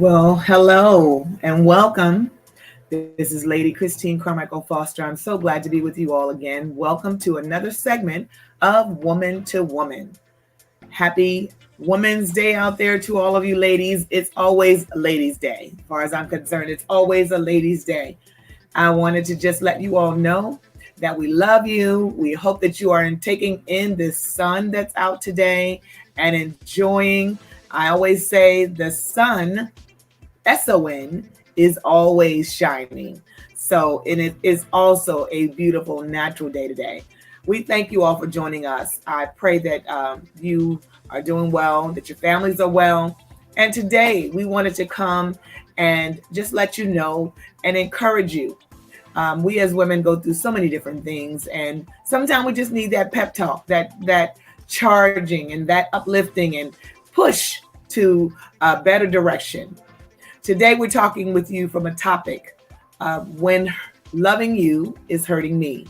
Well, hello and welcome. This is Lady Christine Carmichael Foster. I'm so glad to be with you all again. Welcome to another segment of Woman to Woman. Happy Women's Day out there to all of you ladies. It's always Ladies' Day. As far as I'm concerned, it's always a Ladies' Day. I wanted to just let you all know that we love you. We hope that you are taking in this sun that's out today and enjoying. I always say the sun, SON, is always shining. So, and it is also a beautiful natural day today. We thank you all for joining us. I pray that you are doing well, that your families are well. And today we wanted to come and just let you know and encourage you. We as women go through so many different things, and sometimes we just need that pep talk, that charging and that uplifting and push to a better direction. Today we're talking with you from a topic of when loving you is hurting me.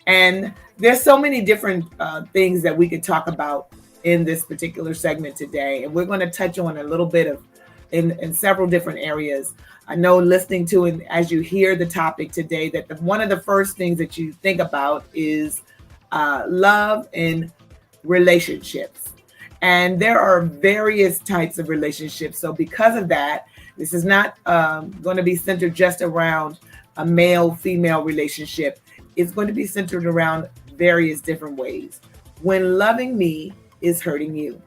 And there's so many different things that we could talk about in this particular segment today. And we're going to touch on a little bit of in several different areas. I know listening to and as you hear the topic today, that one of the first things that you think about is love and relationships. And there are various types of relationships. So because of that, this is not going to be centered just around a male-female relationship. It's going to be centered around various different ways. When loving me is hurting you.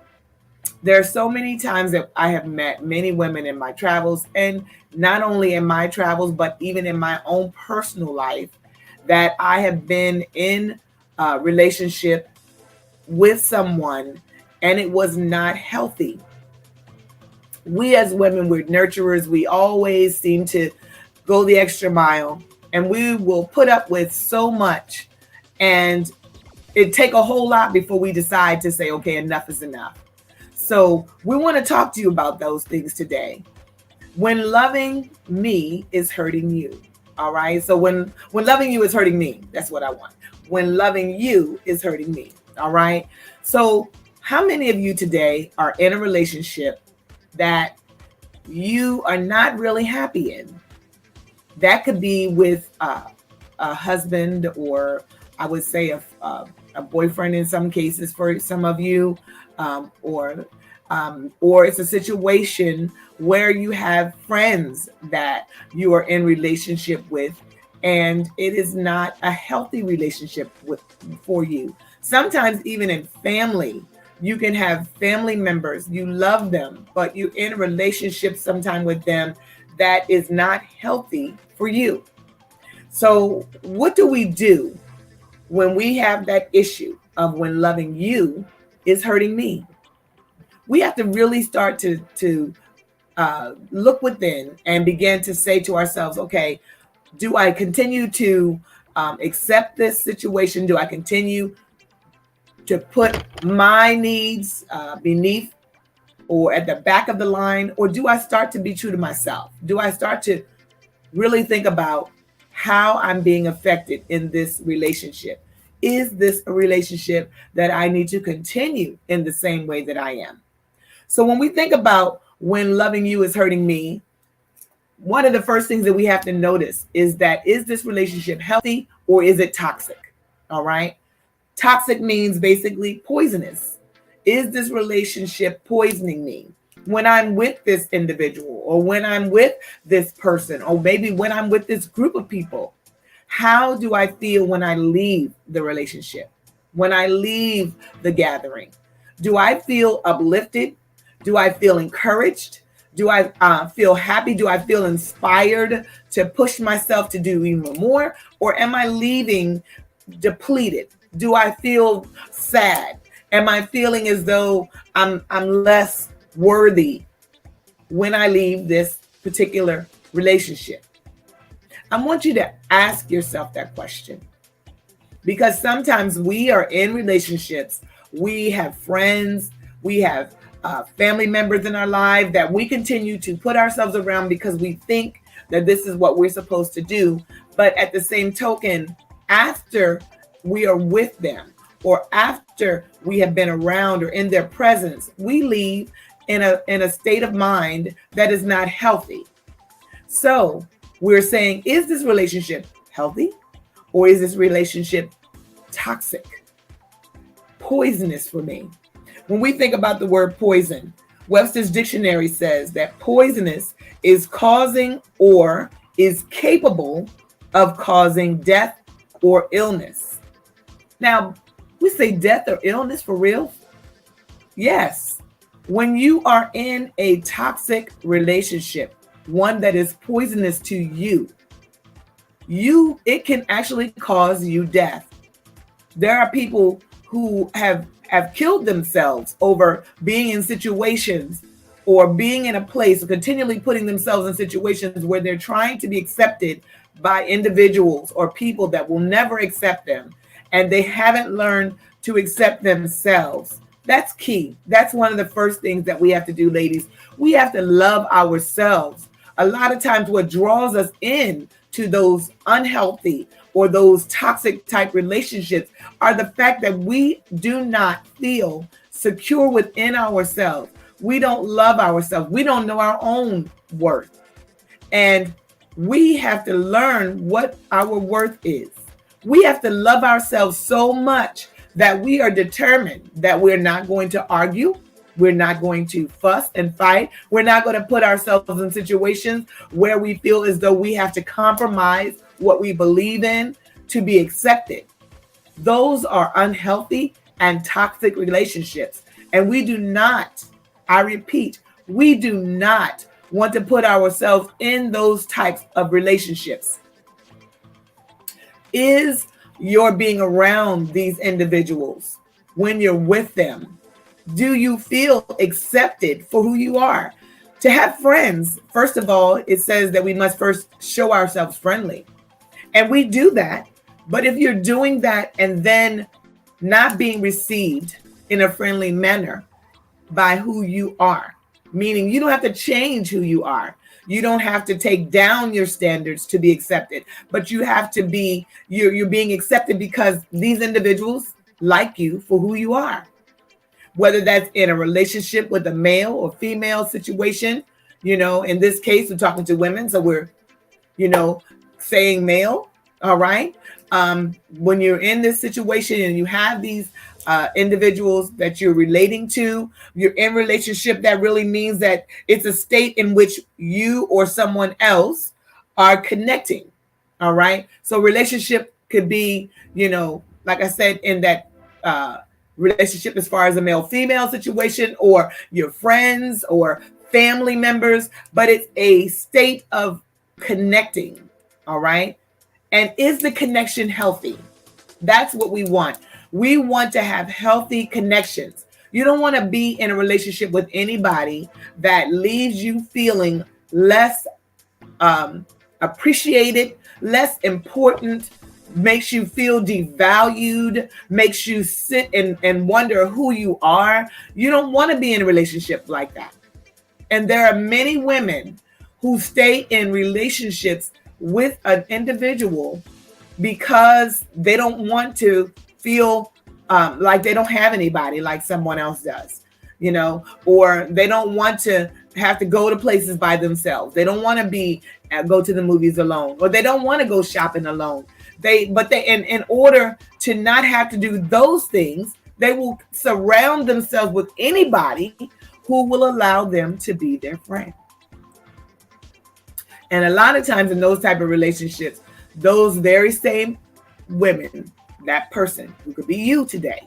There are so many times that I have met many women in my travels, and not only in my travels, but even in my own personal life, that I have been in a relationship with someone and it was not healthy. We as women, we're nurturers. We always seem to go the extra mile, and we will put up with so much, and it take a whole lot before we decide to say, okay, enough is enough. So we want to talk to you about those things today. When loving me is hurting you. All right. So when loving you is hurting me, that's what I want. When loving you is hurting me. All right. So how many of you today are in a relationship that you are not really happy in? That could be with a husband, or I would say a boyfriend in some cases for some of you, or it's a situation where you have friends that you are in relationship with, and it is not a healthy relationship for you. Sometimes even in family, you can have family members, you love them, but you're in a relationship sometime with them that is not healthy for you. So what do we do when we have that issue of when loving you is hurting me? We have to really start to look within and begin to say to ourselves, okay, do I continue to accept this situation? Do I continue to put my needs beneath or at the back of the line? Or do I start to be true to myself? Do I start to really think about how I'm being affected in this relationship? Is this a relationship that I need to continue in the same way that I am? So when we think about when loving you is hurting me, one of the first things that we have to notice is that, is this relationship healthy or is it toxic? All right. Toxic means basically poisonous. Is this relationship poisoning me? When I'm with this individual, or when I'm with this person, or maybe when I'm with this group of people, how do I feel when I leave the relationship? When I leave the gathering? Do I feel uplifted? Do I feel encouraged? Do I feel happy? Do I feel inspired to push myself to do even more? Or am I leaving depleted? Do I feel sad? Am I feeling as though I'm less worthy when I leave this particular relationship? I want you to ask yourself that question, because sometimes we are in relationships, we have friends, we have family members in our life that we continue to put ourselves around because we think that this is what we're supposed to do. But at the same token, after we are with them, or after we have been around or in their presence, we leave in a state of mind that is not healthy. So we're saying, is this relationship healthy, or is this relationship toxic, poisonous for me? When we think about the word poison, Webster's dictionary says that poisonous is causing or is capable of causing death or illness. Now, we say death or illness for real? Yes. When you are in a toxic relationship, one that is poisonous to you, it can actually cause you death. There are people who have killed themselves over being in situations or being in a place, or continually putting themselves in situations where they're trying to be accepted by individuals or people that will never accept them, and they haven't learned to accept themselves. That's key. That's one of the first things that we have to do, ladies. We have to love ourselves. A lot of times what draws us in to those unhealthy or those toxic type relationships are the fact that we do not feel secure within ourselves. We don't love ourselves. We don't know our own worth. And we have to learn what our worth is. We have to love ourselves so much that we are determined that we're not going to argue. We're not going to fuss and fight. We're not going to put ourselves in situations where we feel as though we have to compromise what we believe in to be accepted. Those are unhealthy and toxic relationships. And we do not, I repeat, we do not want to put ourselves in those types of relationships. Is your being around these individuals, when you're with them, do you feel accepted for who you are? To have friends, first of all, it says that we must first show ourselves friendly. And we do that. But if you're doing that and then not being received in a friendly manner by who you are, meaning you don't have to change who you are. You don't have to take down your standards to be accepted, but you have to be, you're being accepted because these individuals like you for who you are. Whether that's in a relationship with a male or female situation, in this case, we're talking to women, so we're, saying male, all right? When you're in this situation and you have these individuals that you're relating to, you're in relationship, that really means that it's a state in which you or someone else are connecting, all right? So relationship could be, like I said, in that relationship as far as a male-female situation, or your friends or family members, but it's a state of connecting, all right? And is the connection healthy? That's what we want. We want to have healthy connections. You don't want to be in a relationship with anybody that leaves you feeling less appreciated, less important, makes you feel devalued, makes you sit and wonder who you are. You don't want to be in a relationship like that. And there are many women who stay in relationships with an individual because they don't want to feel like they don't have anybody like someone else does, or they don't want to have to go to places by themselves. They don't want to go to the movies alone, or they don't want to go shopping alone. In order to not have to do those things, they will surround themselves with anybody who will allow them to be their friend. And a lot of times in those type of relationships, those very same women, that person who could be you today,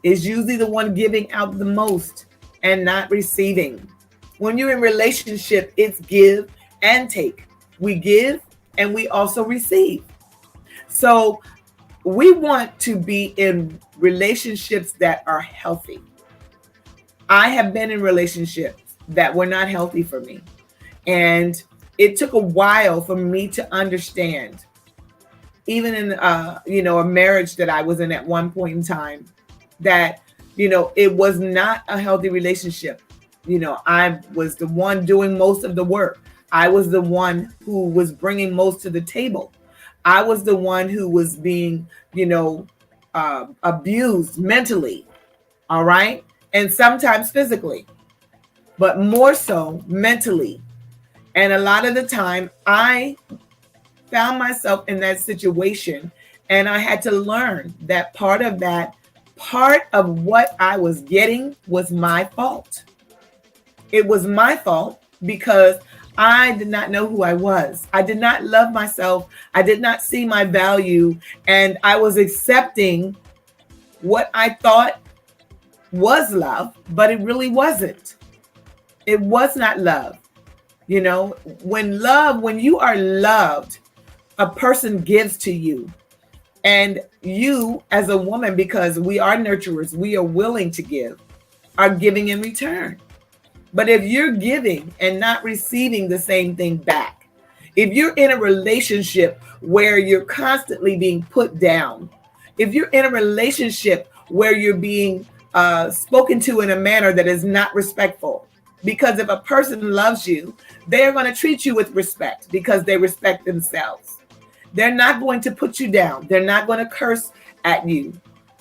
is usually the one giving out the most and not receiving. When you're in relationship, it's give and take. We give and we also receive. So we want to be in relationships that are healthy. I have been in relationships that were not healthy for me. And it took a while for me to understand, even in a marriage that I was in at one point in time, that it was not a healthy relationship. I was the one doing most of the work. I was the one who was bringing most to the table. I was the one who was being abused mentally, all right, and sometimes physically. but more so mentally. And a lot of the time, I found myself in that situation, and I had to learn that part of what I was getting was my fault. It was my fault because I did not know who I was. I did not love myself. I did not see my value, and I was accepting what I thought was love, but it really wasn't. It was not love. You know, when you are loved, a person gives to you. And you, as a woman, because we are nurturers, we are willing to give, are giving in return. But if you're giving and not receiving the same thing back, if you're in a relationship where you're constantly being put down, if you're in a relationship where you're being spoken to in a manner that is not respectful, because if a person loves you, they're going to treat you with respect because they respect themselves. They're not going to put you down. They're not going to curse at you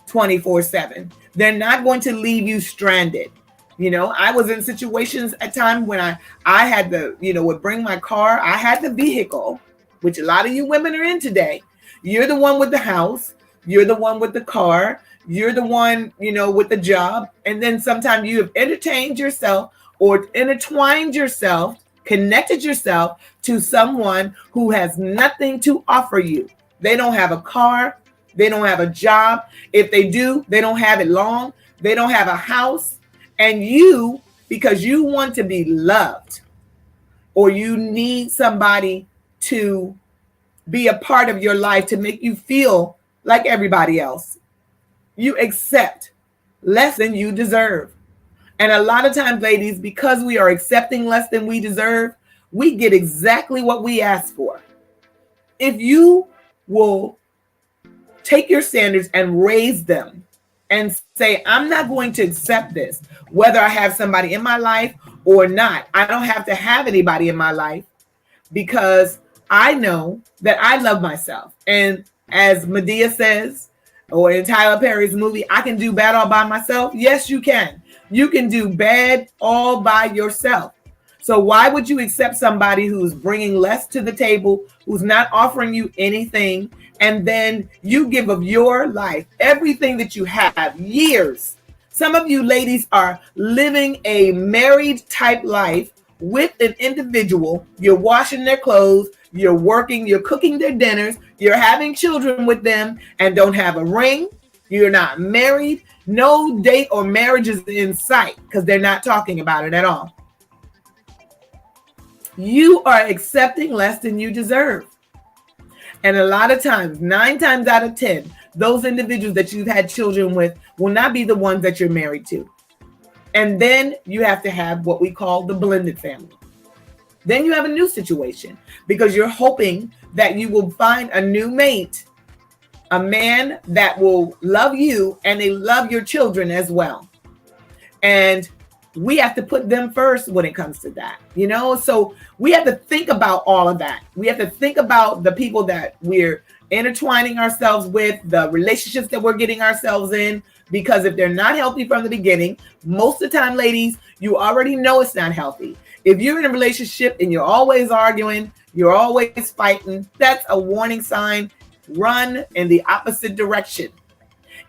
24/7. They're not going to leave you stranded. You know, I was in situations at times when I had to, would bring my car. I had the vehicle, which a lot of you women are in today. You're the one with the house. You're the one with the car. You're the one, with the job. And then sometimes you have entertained yourself or intertwined yourself, connected yourself to someone who has nothing to offer you. They don't have a car. They don't have a job. If they do, they don't have it long. They don't have a house. And you, because you want to be loved, or you need somebody to be a part of your life to make you feel like everybody else, you accept less than you deserve. And a lot of times, ladies, because we are accepting less than we deserve, we get exactly what we ask for. If you will take your standards and raise them and say, I'm not going to accept this, whether I have somebody in my life or not. I don't have to have anybody in my life because I know that I love myself. And as Medea says, or in Tyler Perry's movie, I can do bad all by myself. Yes, you can. You can do bad all by yourself. So why would you accept somebody who's bringing less to the table, who's not offering you anything, and then you give of your life, everything that you have, years. Some of you ladies are living a married type life with an individual. You're washing their clothes, you're working, you're cooking their dinners, you're having children with them and don't have a ring. You're not married. No date or marriage is in sight because they're not talking about it at all. You are accepting less than you deserve. And a lot of times, 9 times out of 10, those individuals that you've had children with will not be the ones that you're married to. And then you have to have what we call the blended family. Then you have a new situation because you're hoping that you will find a new mate, a man that will love you and they love your children as well. And we have to put them first when it comes to that, so we have to think about all of that. We have to think about the people that we're intertwining ourselves with, the relationships that we're getting ourselves in, because if they're not healthy from the beginning, most of the time, ladies, you already know it's not healthy. If you're in a relationship and you're always arguing, you're always fighting, that's a warning sign. Run in the opposite direction.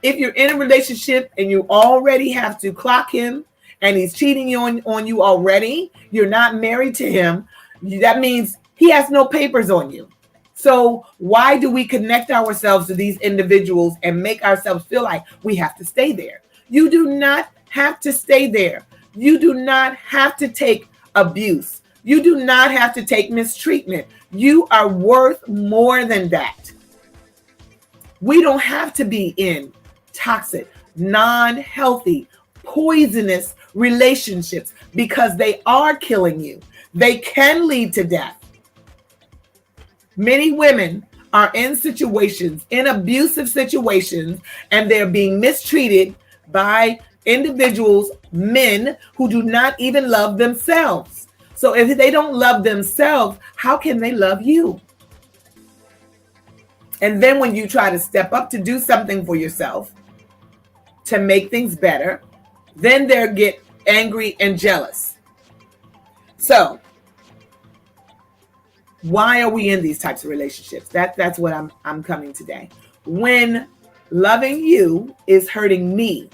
If you're in a relationship and you already have to clock him, and he's cheating on you already, you're not married to him, that means he has no papers on you. So why do we connect ourselves to these individuals and make ourselves feel like we have to stay there? You do not have to stay there. You do not have to take abuse. You do not have to take mistreatment. You are worth more than that. We don't have to be in toxic, non-healthy, poisonous relationships because they are killing you. They can lead to death. Many women are in situations, in abusive situations, and they're being mistreated by individuals, men who do not even love themselves. So if they don't love themselves, how can they love you? And then when you try to step up to do something for yourself to make things better, then they get angry and jealous. So why are we in these types of relationships? That's what I'm coming today. When loving you is hurting me,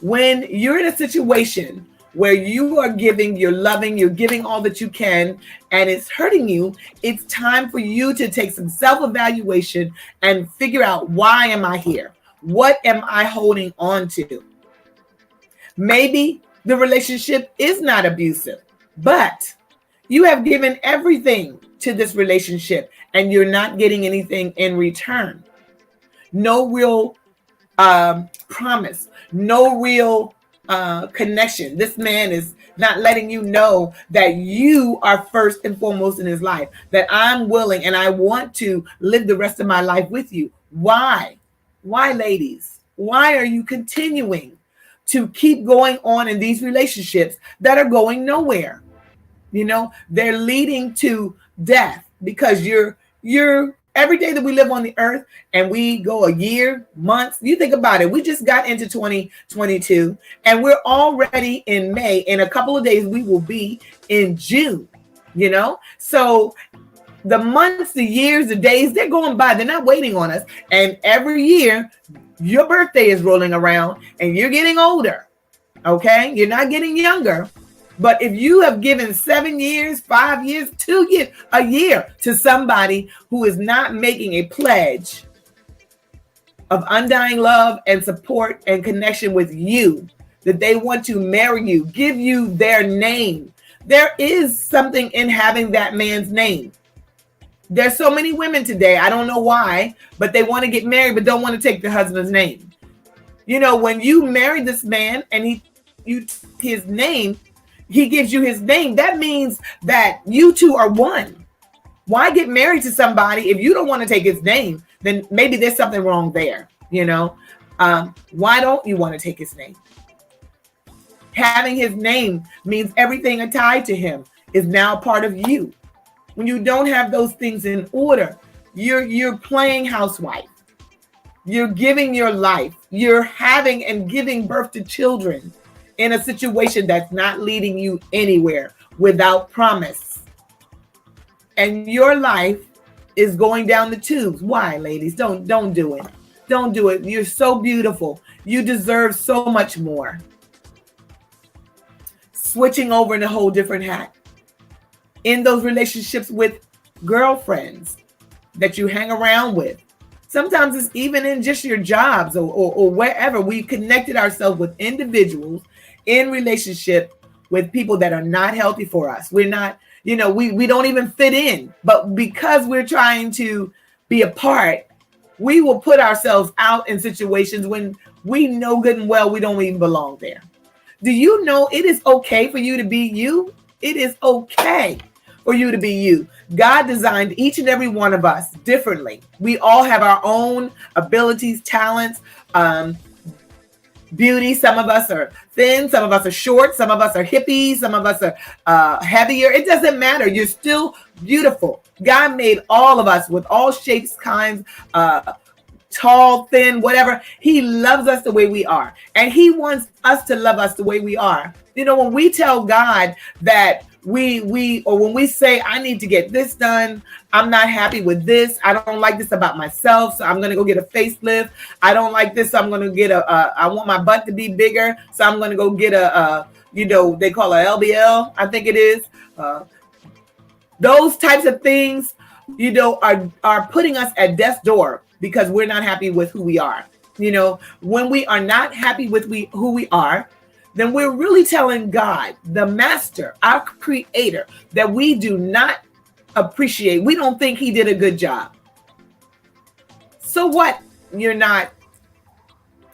when you're in a situation where you are giving, you're loving, you're giving all that you can, and it's hurting you, it's time for you to take some self-evaluation and figure out, why am I here? What am I holding on to? Maybe the relationship is not abusive, but you have given everything to this relationship and you're not getting anything in return. No real promise, no real connection. This man is not letting you know that you are first and foremost in his life, that I'm willing and I want to live the rest of my life with you. Why? Why, ladies? Why are you continuing to keep going on in these relationships that are going nowhere? You know, they're leading to death, because you're every day that we live on the earth, and we go a year, months, you think about it, we just got into 2022 and we're already in May. In a couple of days we will be in June, you know. So the months, the years, the days, they're going by, they're not waiting on us. And every year your birthday is rolling around and you're getting older. Okay, you're not getting younger. But if you have given 7 years, 5 years, 2 years, a year to somebody who is not making a pledge of undying love and support and connection with you, that they want to marry you, give you their name, there is something in having that man's name. There's so many women today, I don't know why, but they want to get married but don't want to take the husband's name. You know, when you marry this man and his name, he gives you his name, that means that you two are one. Why get married to somebody if you don't want to take his name? Then maybe there's something wrong there, you know. Why don't you want to take his name? Having his name means everything tied to him is now part of you. When you don't have those things in order, you're playing housewife. You're giving your life. You're having and giving birth to children in a situation that's not leading you anywhere, without promise. And your life is going down the tubes. Why, ladies? Don't do it. Don't do it. You're so beautiful. You deserve so much more. Switching over in a whole different hat. In those relationships with girlfriends that you hang around with. Sometimes it's even in just your jobs or wherever. We connected ourselves with individuals in relationship with people that are not healthy for us. We're not, you know, we don't even fit in, but because we're trying to be a part, we will put ourselves out in situations when we know good and well we don't even belong there. Do you know it is okay for you to be you? It is okay for you to be you. God designed each and every one of us differently. We all have our own abilities, talents, beauty. Some of us are thin, some of us are short, some of us are hippies, some of us are heavier. It doesn't matter. You're still beautiful. God made all of us with all shapes, kinds, tall, thin, whatever. He loves us the way we are, and he wants us to love us the way we are. You know, when we tell God that or when we say, I need to get this done, I'm not happy with this, I don't like this about myself, so I'm going to go get a facelift. I don't like this, so I'm going to get I want my butt to be bigger, so I'm going to go get you know, they call it LBL, I think it is. Those types of things, you know, are putting us at death's door because we're not happy with who we are. You know, when we are not happy with who we are, then we're really telling God, the master, our creator, that we do not appreciate. We don't think he did a good job. So what? You're not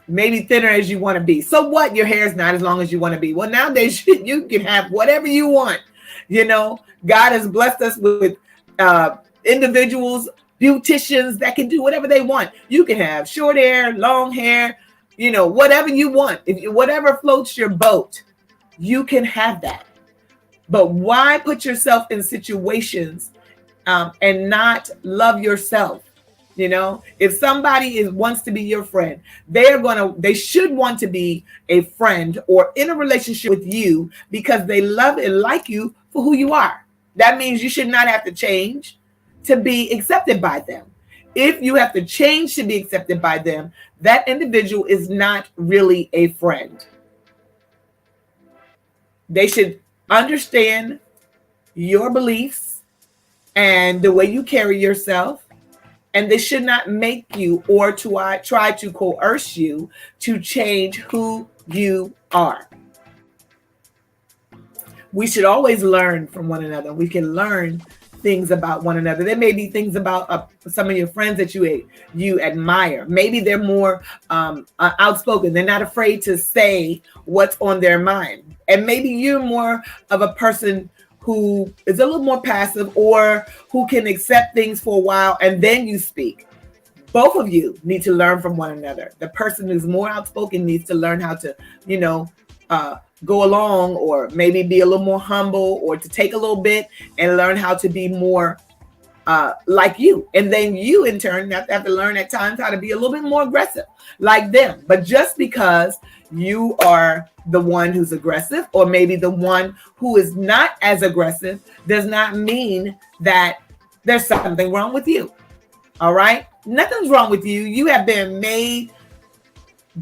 maybe thinner as you want to be. So what? Your hair is not as long as you want to be. Well, nowadays you can have whatever you want. You know, God has blessed us with individuals, beauticians that can do whatever they want. You can have short hair, long hair, you know, whatever you want. Whatever floats your boat, you can have that. But why put yourself in situations and not love yourself? You know, if somebody wants to be your friend, they should want to be a friend or in a relationship with you because they love and like you for who you are. That means you should not have to change to be accepted by them. If you have to change to be accepted by them, that individual is not really a friend. They should understand your beliefs and the way you carry yourself, and they should not make you or try to coerce you to change who you are. We should always learn from one another. We can learn things about one another. There may be things about some of your friends that you admire. Maybe they're more outspoken. They're not afraid to say what's on their mind. And maybe you're more of a person who is a little more passive, or who can accept things for a while and then you speak. Both of you need to learn from one another. The person who's more outspoken needs to learn how to, go along, or maybe be a little more humble, or to take a little bit and learn how to be more like you. And then you in turn have to learn at times how to be a little bit more aggressive like them. But just because you are the one who's aggressive, or maybe the one who is not as aggressive, does not mean that there's something wrong with you. All right? Nothing's wrong with you. You have been made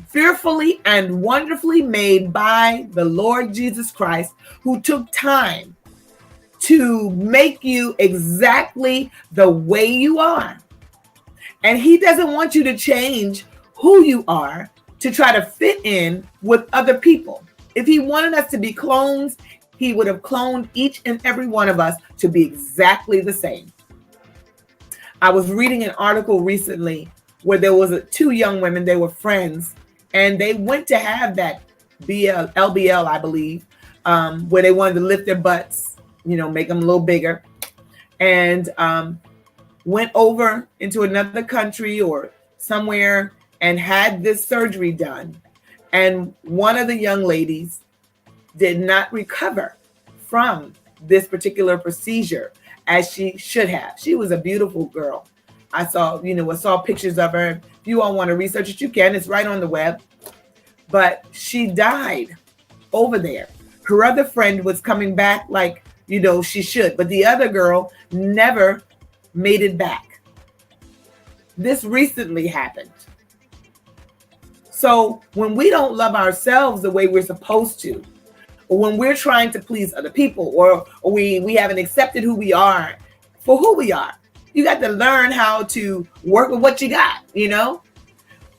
fearfully and wonderfully made by the Lord Jesus Christ, who took time to make you exactly the way you are. And he doesn't want you to change who you are to try to fit in with other people. If he wanted us to be clones, he would have cloned each and every one of us to be exactly the same. I was reading an article recently where there was two young women. They were friends, and they went to have that LBL, I believe, where they wanted to lift their butts, make them a little bigger, and went over into another country or somewhere and had this surgery done. And one of the young ladies did not recover from this particular procedure as she should have. She was a beautiful girl. I saw pictures of her. If you all want to research it, you can. It's right on the web. But she died over there. Her other friend was coming back like, she should. But the other girl never made it back. This recently happened. So when we don't love ourselves the way we're supposed to, or when we're trying to please other people, or we haven't accepted who we are for who we are, you got to learn how to work with what you got,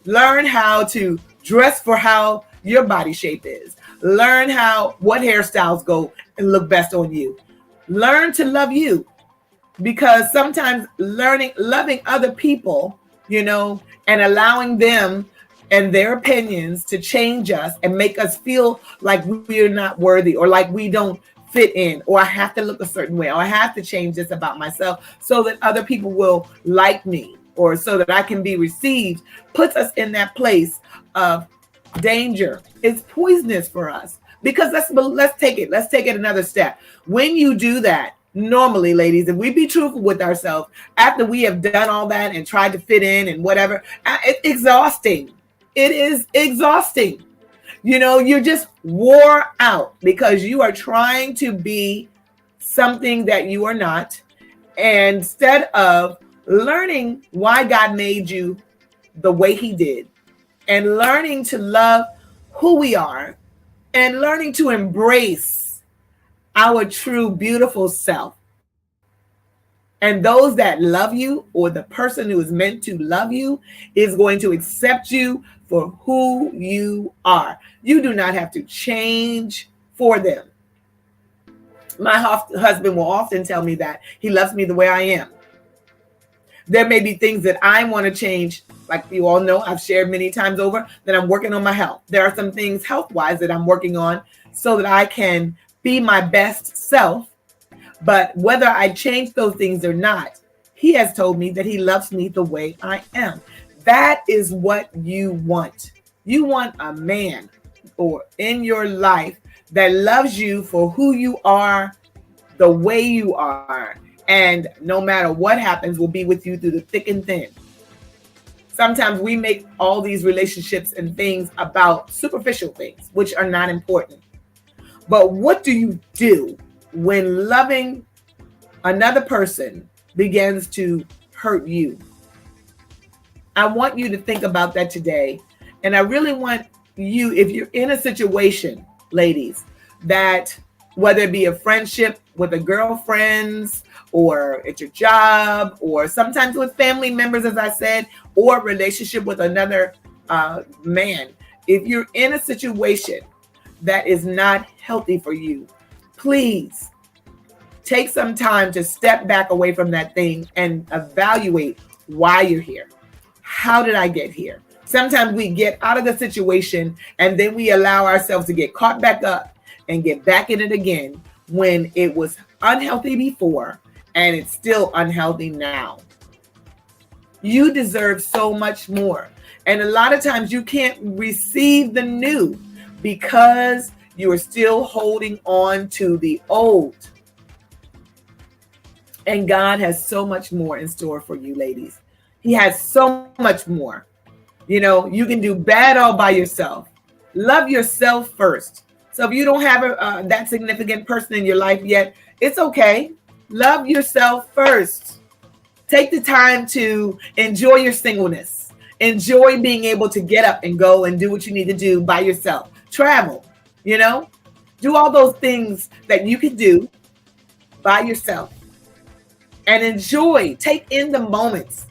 Learn how to dress for how your body shape is. Learn what hairstyles go and look best on you. Learn to love you, because sometimes loving other people, and allowing them and their opinions to change us and make us feel like we're not worthy, or like we don't fit in, or I have to look a certain way, or I have to change this about myself so that other people will like me, or so that I can be received, puts us in that place of danger. It's poisonous for us, because let's take it another step. When you do that, normally, ladies, if we be truthful with ourselves, after we have done all that and tried to fit in and whatever, it's exhausting. It is exhausting. You're just wore out because you are trying to be something that you are not, instead of learning why God made you the way he did, and learning to love who we are, and learning to embrace our true beautiful self. And those that love you, or the person who is meant to love you, is going to accept you for who you are. You do not have to change for them. My husband will often tell me that he loves me the way I am. There may be things that I want to change. Like you all know, I've shared many times over that I'm working on my health. There are some things health-wise that I'm working on so that I can be my best self. But whether I change those things or not, he has told me that he loves me the way I am. That is what you want. You want a man or in your life that loves you for who you are, the way you are, and no matter what happens, will be with you through the thick and thin. Sometimes we make all these relationships and things about superficial things, which are not important. But what do you do when loving another person begins to hurt you. I want you to think about that today. And I really want you, if you're in a situation, ladies, that whether it be a friendship with a girlfriends or at your job, or sometimes with family members, as I said, or relationship with another man, if you're in a situation that is not healthy for you, please take some time to step back away from that thing and evaluate why you're here. How did I get here? Sometimes we get out of the situation and then we allow ourselves to get caught back up and get back in it again when it was unhealthy before and it's still unhealthy now. You deserve so much more. And a lot of times you can't receive the new because you are still holding on to the old. And God has so much more in store for you, ladies. He has so much more. You know, you can do bad all by yourself. Love yourself first. So if you don't have that significant person in your life yet, it's okay. Love yourself first. Take the time to enjoy your singleness. Enjoy being able to get up and go and do what you need to do by yourself. Travel, you know, do all those things that you can do by yourself. And enjoy, take in the moments.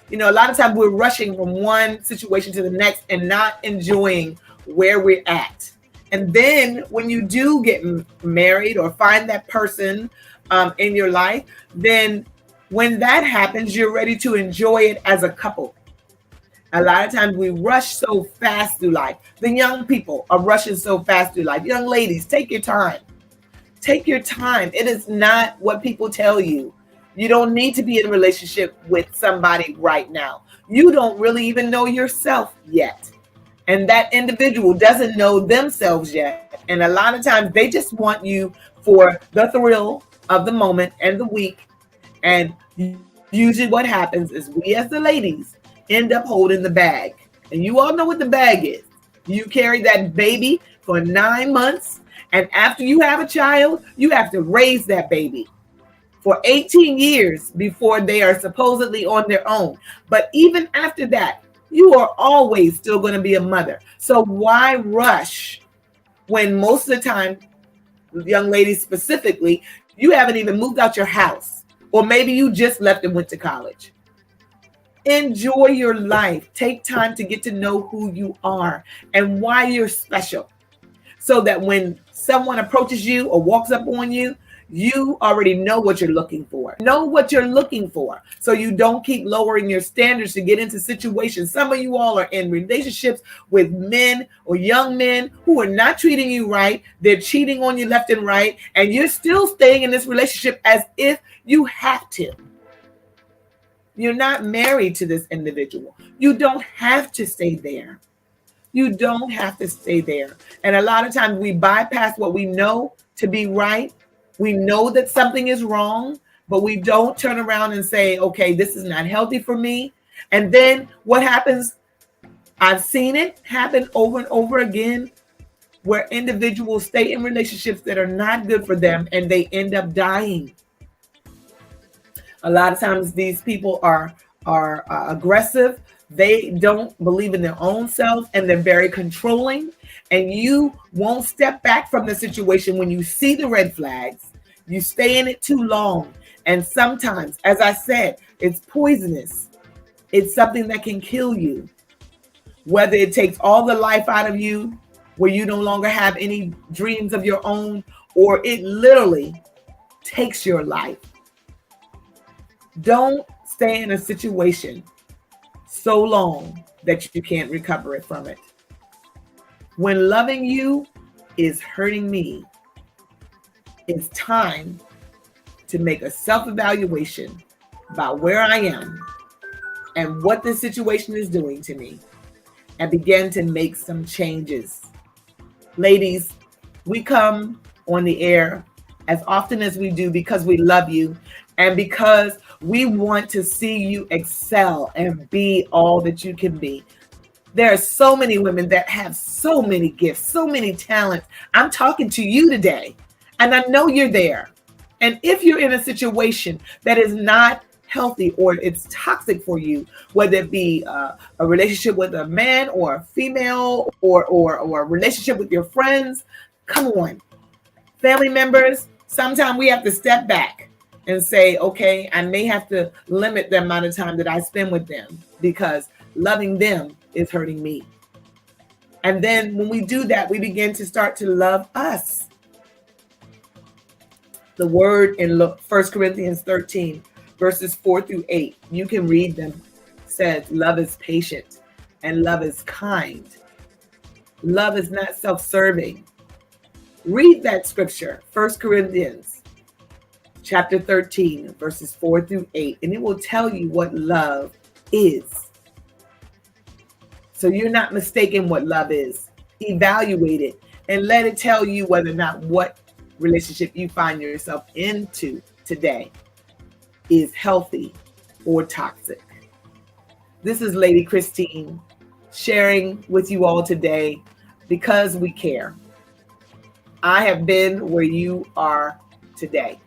You know, a lot of times we're rushing from one situation to the next and not enjoying where we're at. And then when you do get married or find that person in your life, then when that happens, you're ready to enjoy it as a couple. A lot of times we rush so fast through life. The young people are rushing so fast through life. Young ladies, take your time. Take your time. It is not what people tell you. You don't need to be in a relationship with somebody right now. You don't really even know yourself yet. And that individual doesn't know themselves yet. And a lot of times they just want you for the thrill of the moment and the week. And usually what happens is we as the ladies end up holding the bag. And you all know what the bag is. You carry that baby for 9 months. And after you have a child, you have to raise that baby for 18 years before they are supposedly on their own. But even after that, you are always still going to be a mother. So why rush when most of the time, young ladies specifically, you haven't even moved out your house, or maybe you just left and went to college? Enjoy your life. Take time to get to know who you are and why you're special, so that when someone approaches you or walks up on you, you already know what you're looking for. Know what you're looking for, so you don't keep lowering your standards to get into situations. Some of you all are in relationships with men or young men who are not treating you right. They're cheating on you left and right, and you're still staying in this relationship as if you have to. You're not married to this individual. You don't have to stay there. You don't have to stay there. And a lot of times we bypass what we know to be right. We know that something is wrong, but we don't turn around and say, okay, this is not healthy for me. And then what happens? I've seen it happen over and over again, where individuals stay in relationships that are not good for them and they end up dying. A lot of times these people are aggressive. They don't believe in their own self, and they're very controlling. And you won't step back from the situation when you see the red flags. You stay in it too long. And sometimes, as I said, it's poisonous. It's something that can kill you. Whether it takes all the life out of you, where you no longer have any dreams of your own, or it literally takes your life. Don't stay in a situation so long that you can't recover it from it. When loving you is hurting me, it's time to make a self-evaluation about where I am and what this situation is doing to me, and begin to make some changes. Ladies, we come on the air as often as we do because we love you and because we want to see you excel and be all that you can be. There are so many women that have so many gifts, so many talents. I'm talking to you today, And I know you're there. And if you're in a situation that is not healthy or it's toxic for you, whether it be a relationship with a man or a female, or a relationship with your friends, come on, family members, sometimes we have to step back and say, okay, I may have to limit the amount of time that I spend with them because loving them is hurting me. And then when we do that, we begin to start to love us. The word in 1 Corinthians 13, verses 4 through 8, you can read them, says, love is patient and love is kind. Love is not self-serving. Read that scripture, 1 Corinthians chapter 13, verses 4 through 8, and it will tell you what love is. So you're not mistaken what love is. Evaluate it and let it tell you whether or not what relationship you find yourself into today is healthy or toxic. This is Lady Christine sharing with you all today because we care. I have been where you are today.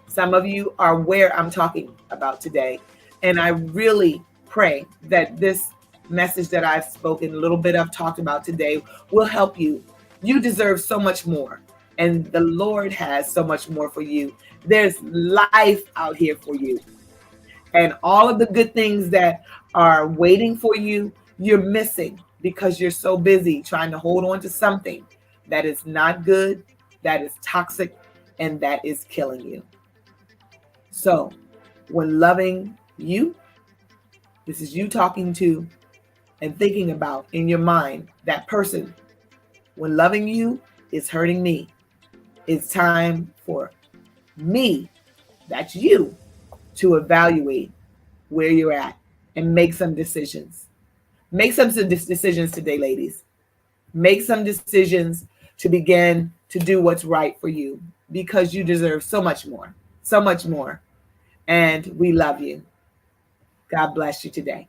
Some of you are where I'm talking about today. And I really pray that this message that I've spoken, a little bit I've talked about today, will help you. You deserve so much more. And the Lord has so much more for you. There's life out here for you. And all of the good things that are waiting for you, you're missing because you're so busy trying to hold on to something that is not good, that is toxic, and that is killing you. So when loving you, this is you talking to and thinking about in your mind that person. When loving you is hurting me, it's time for me, that's you, to evaluate where you're at and make some decisions. Make some decisions today, ladies. Make some decisions to begin to do what's right for you because you deserve so much more, so much more. And we love you. God bless you today.